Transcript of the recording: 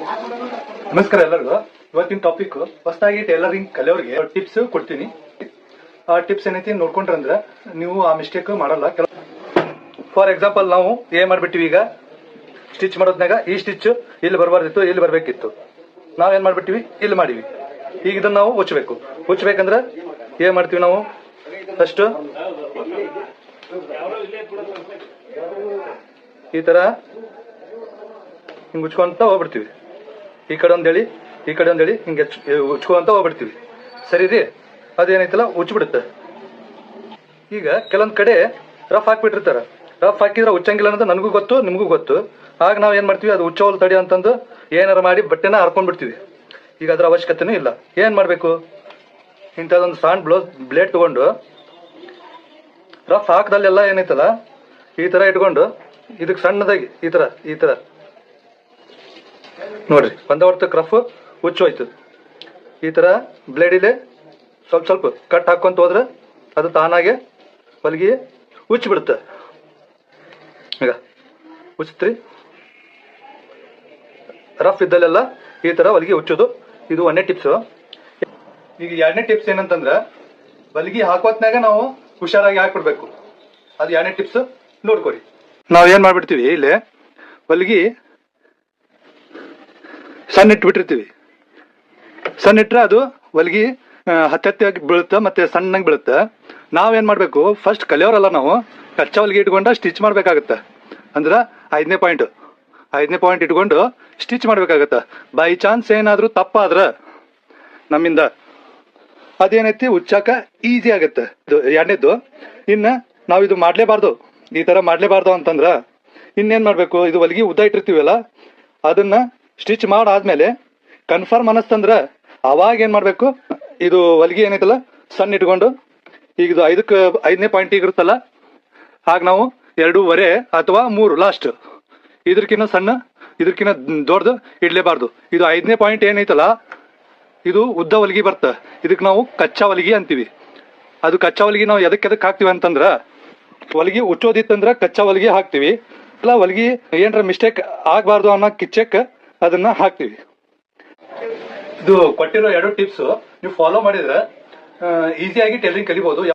ನಮಸ್ಕಾರ ಎಲ್ಲರಿಗೂ. ಇವತ್ತಿನ ಟಾಪಿಕ್ ಹೊಸದಾಗಿ ಟೈಲರಿಂಗ್ ಕಲಿಯೋರಿಗೆ ಟಿಪ್ಸ್ ಕೊಡ್ತೀನಿ. ಆ ಟಿಪ್ಸ್ ಏನೈತಿ ನೋಡ್ಕೊಂಡ್ರಂದ್ರೆ ನೀವು ಆ ಮಿಸ್ಟೇಕ್ ಮಾಡಲ್ಲ. ಫಾರ್ ಎಕ್ಸಾಂಪಲ್ ನಾವು ಏನ್ ಮಾಡ್ಬಿಟ್ಟಿವಿ, ಈಗ ಸ್ಟಿಚ್ ಮಾಡೋದ್ನಾಗ ಈ ಸ್ಟಿಚ್ ಇಲ್ಲಿ ಬರಬಾರ್ದಿತ್ತು, ಇಲ್ಲಿ ಬರ್ಬೇಕಿತ್ತು. ನಾವೇನ್ ಮಾಡ್ಬಿಟ್ಟಿವಿ, ಇಲ್ಲಿ ಮಾಡಿವಿ. ಈಗ ಇದನ್ನ ನಾವು ಉಚ್ಚಬೇಕಂದ್ರೆ ಏನ್ ಮಾಡ್ತೀವಿ ನಾವು, ಫಸ್ಟ್ ಈ ತರ ಹಿಂಗ್ ಉಚ್ಕೊಂತ ಹೋಗ್ಬಿಡ್ತೀವಿ. ಈ ಕಡೆ ಒಂದೇಳಿ ಈ ಕಡೆ ಒಂದೇಳಿ ಹಿಂಗೆ ಉಚ್ಕೊಂತ ಹೋಗ್ಬಿಡ್ತೀವಿ. ಸರಿ ರೀ, ಅದೇನೈತಲ್ಲ ಉಚ್ಬಿಡುತ್ತೆ. ಈಗ ಕೆಲವೊಂದ್ ಕಡೆ ರಫ್ ಹಾಕ್ಬಿಟ್ಟಿರ್ತಾರ. ರಫ್ ಹಾಕಿದ್ರೆ ಉಚ್ಚಂಗಿಲ್ಲ ಅನ್ನೋದು ನನಗೂ ಗೊತ್ತು, ನಿಮಗೂ ಗೊತ್ತು. ಆಗ ನಾವ್ ಏನ್ ಮಾಡ್ತೀವಿ, ಅದು ಉಚ್ಚೋಲ್ ತಡಿ ಅಂತಂದು ಏನಾರ ಮಾಡಿ ಬಟ್ಟೆನ ಹರ್ಕೊಂಡ್ಬಿಡ್ತೀವಿ. ಈಗ ಅದ್ರ ಅವಶ್ಯಕತೆನೂ ಇಲ್ಲ. ಏನ್ ಮಾಡ್ಬೇಕು, ಇಂಥದೊಂದು ಸಣ್ಣ ಬ್ಲೇಡ್ ತಗೊಂಡು ರಫ್ ಹಾಕದಲ್ಲೆಲ್ಲ ಏನೈತಲ್ಲ ಈ ತರ ಇಟ್ಕೊಂಡು ಇದಕ್ಕೆ ಸಣ್ಣದಾಗಿ ಈ ತರ ನೋಡ್ರಿ, ಒಂದ ಹೊರ್ತಕ್ಕೆ ರಫ್ ಹುಚ್ಚೋಯ್ತು. ಈ ತರ ಬ್ಲೇಡಿಲೆ ಸ್ವಲ್ಪ ಕಟ್ ಹಾಕೊಂತ ಹೋದ್ರೆ ಅದು ತಾನಾಗೆ ಹೊಲಿಗೆ ಉಚ್ಚಿ ಬಿಡುತ್ತೆ. ಈಗ ಉಚ್ತ್ರಿ, ರಫ್ ಇದ್ದಲ್ಲೆಲ್ಲ ಈ ತರ ಹೊಲಿಗೆ ಉಚ್ಚೋದು. ಇದು ಒಂದನೇ ಟಿಪ್ಸ್. ಈಗ ಎರಡನೇ ಟಿಪ್ಸ್ ಏನಂತಂದ್ರೆ, ಹೊಲಿಗೆ ಹಾಕೋತ್ನಾಗ ನಾವು ಹುಷಾರಾಗಿ ಹಾಕ್ಬಿಡ್ಬೇಕು. ಅದು ಎರಡನೇ ಟಿಪ್ಸ್, ನೋಡ್ಕೊರಿ. ನಾವ್ ಏನ್ ಮಾಡ್ಬಿಡ್ತೀವಿ, ಇಲ್ಲಿ ಹೊಲಿಗೆ ಸಣ್ಣ ಇಟ್ಬಿಟ್ಟಿರ್ತೀವಿ. ಸಣ್ಣ ಇಟ್ರೆ ಅದು ಹೊಲಿಗೆ ಹತ್ತಿ ಬೀಳುತ್ತೆ, ಮತ್ತೆ ಸಣ್ಣಗೆ ಬೀಳುತ್ತೆ. ನಾವೇನ್ ಮಾಡ್ಬೇಕು, ಫಸ್ಟ್ ಕಲಿಯೋರಲ್ಲ ನಾವು, ಕಚ್ಚಾ ಹೊಲಿಗೆ ಇಟ್ಕೊಂಡ ಸ್ಟಿಚ್ ಮಾಡ್ಬೇಕಾಗತ್ತೆ. ಅಂದ್ರ ಐದನೇ ಪಾಯಿಂಟ್ ಇಟ್ಕೊಂಡು ಸ್ಟಿಚ್ ಮಾಡ್ಬೇಕಾಗತ್ತ. ಬೈ ಚಾನ್ಸ್ ಏನಾದ್ರೂ ತಪ್ಪಾದ್ರ ನಮ್ಮಿಂದ ಅದೇನೈತಿ ಉಚ್ಚಾಕ ಈಸಿ ಆಗತ್ತೆ. ಎರಡನೇದ್ದು, ಇನ್ನ ನಾವ್ ಇದು ಮಾಡ್ಲೇಬಾರ್ದು, ಈ ತರ ಮಾಡ್ಲೇಬಾರ್ದು ಅಂತಂದ್ರ ಇನ್ನೇನ್ ಮಾಡ್ಬೇಕು, ಇದು ಹೊಲಿಗೆ ಉದ್ದ ಇಟ್ಟಿರ್ತೀವಲ್ಲ ಅದನ್ನ ಸ್ಟಿಚ್ ಮಾಡಾದ್ಮೇಲೆ ಕನ್ಫರ್ಮ್ ಅನ್ನಸ್ತಂದ್ರ ಅವಾಗ ಏನ್ ಮಾಡ್ಬೇಕು, ಇದು ಹೊಲಿಗೆ ಏನೈತಲ್ಲ ಸಣ್ಣ ಇಟ್ಕೊಂಡು, ಈಗ ಇದು ಐದನೇ ಪಾಯಿಂಟ್ ಇರುತ್ತಲ್ಲ, ಆಗ ನಾವು 2.5 ಅಥವಾ 3 ಲಾಸ್ಟ್, ಇದಕ್ಕಿನ್ನ ಸಣ್ಣ ಇದಕ್ಕಿನ್ನ ದೊಡ್ಡದು ಇಡ್ಲೇಬಾರ್ದು. ಇದು 5ನೇ ಪಾಯಿಂಟ್ ಏನೈತಲ್ಲ, ಇದು ಉದ್ದ ಹೊಲಿಗೆ ಬರ್ತ. ಇದಕ್ಕೆ ನಾವು ಕಚ್ಚಾ ಹೊಲಿಗೆ ಅಂತೀವಿ. ಅದು ಕಚ್ಚಾ ಹೊಲಿಗೆ ನಾವು ಎದಕ್ಕೆ ಹಾಕ್ತಿವಿ ಅಂತಂದ್ರ, ಹೊಲಿಗೆ ಉಚ್ಚೋದಿತ್ತಂದ್ರ ಕಚ್ಚಾ ಹೊಲಿಗೆ ಹಾಕ್ತಿವಿ. ಇಲ್ಲ ಹೊಲಿಗೆ ಏನ್ರ ಮಿಸ್ಟೇಕ್ ಆಗ್ಬಾರ್ದು ಅನ್ನೋ ಕಿಚ್ಚಕ್ ಅದನ್ನ ಹಾಕ್ತಿವಿ. ಇದು ಕೊಟ್ಟಿರೋ 2 ಟಿಪ್ಸ್ ನೀವು ಫಾಲೋ ಮಾಡಿದ್ರೆ ಈಸಿಯಾಗಿ ಟೈಲರಿಂಗ್ ಕಲಿಬಹುದು.